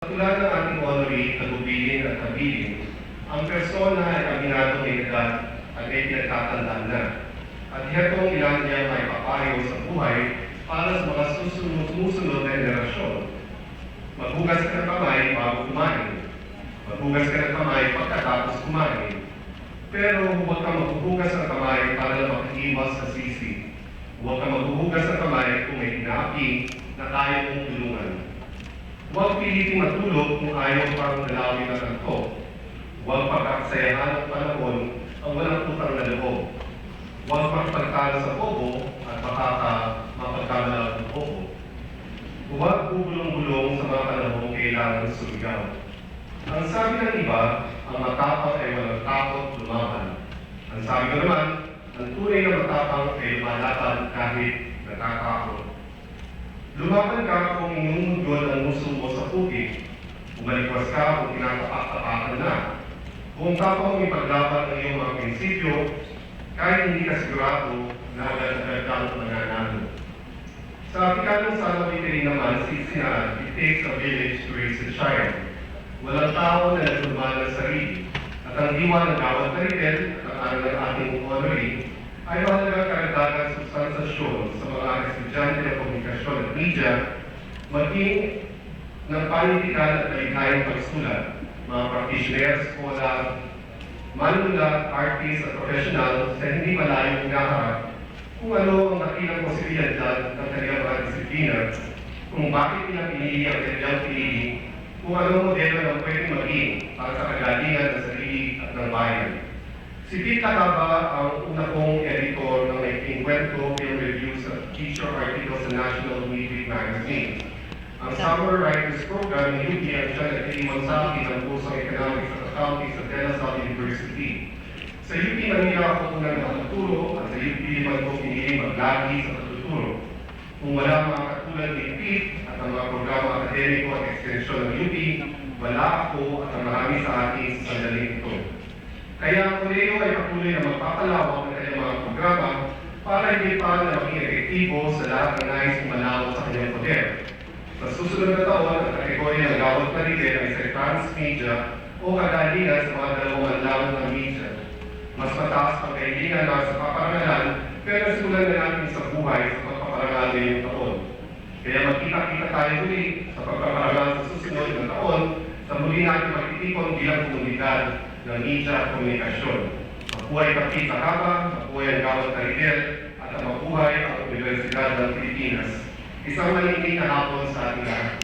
Tulad ng ating honoree, tagubilin at tabilin, ang persona ay aminado may edad at may pinagtatandaan na. At hetong ilan niya may papayo sa buhay para sa mga sumusunod na henerasyon. Maghugas ka ng kamay bago kumain. Maghugas ka ng kamay pagkatapos kumain. Pero huwag kang maghuhugas ng kamay para lang makiiwas sa sisi. Huwag kang maghuhugas ng kamay kung may pinaapi na kaya mong tulungan. Huwag piliting matulog kung ayaw pang dalawin ng antok. Huwag pagkakasayahan ng panahon ang walang utang na loob. Huwag pagpagtalo sa bobo at baka ka mapagkamalang ng bobo. Huwag bubulong-bulong sa mga panahon kailangan sumigaw. Ang sabi ng iba, ang matapang ay walang takot lumaban. Ang sabi ko naman, ang tunay na matapang ay lumalaban kahit natatakot. Lumaban ka kung inumugod ang muso mo sa pugig. Umalikwas ka kung kinakapak-tapakan na. Kung tapang ipaglaban ang iyong mga prinsipyo, kahit hindi ka sigurado na agad-agad kang mananalo. Sa Afrikanong salawitiri naman, sisinahan, it takes a village to raise a child. Walang tao na nagsulman ng sarili. At ang diwa ng gawad na rin, at ang aral ng ating honoree, ay mahalagang karagdagang substansasyon sa mga estudyante ng komunikasyon at media, maging ng panindigan at kaligayang pagsulat, mga practitioner, scholar, manunulat, artist at professional sa hindi malayong hinaharap kung ano ang nakilang posibilidad ng kanilang mga disiplina, kung bakit nila pinili ang kanilang pinili, kung anong modelo ng pwedeng maging para sa kagalingan ng sarili at ng bayan. Si Pete Takaba ang una kong editor ng maikling kwento film reviews at feature articles sa National Midweek Magazine. Ang Summer Writers Program ng UP ang siya nagtiliman sa akin ng kursong Economics at Accounting sa De La Salle University. Sa UP Manila ako unang nakatuturo at sa UP naman ko pinili maglagi sa pagtuturo. Kung wala mga katulad ni Pete at ang mga programa akademiko at extensyon ng UP, wala ako at ang marami sa atin sa sandaling ito. Kaya ang Koleyo ay patuloy na magpapalawak ng kanyang mga programa para hindi pa na maging epektibo sa lahat ng nais umalawak sa kanyang poder. Sa susunod na taon, ang kategorya ng gawad na rin ay sa transmedia o kagalingan sa mga dalawang lawan ng media. Mas mataas ang kailingan na sa paparangalan, pero simulan na natin sa buhay sa pagpaparangal ngayong taon. Kaya magkita-kita tayo muli sa pagpaparangal sa susunod na taon sa muli natin magtitipon bilang komunidad ng media at komunikasyon. Mabuhay Pete Takaba, mabuhay ang Gawad Tarigel, at mabuhay ang Universidad ng Pilipinas. Isang malingking na hapon sa ating lahat.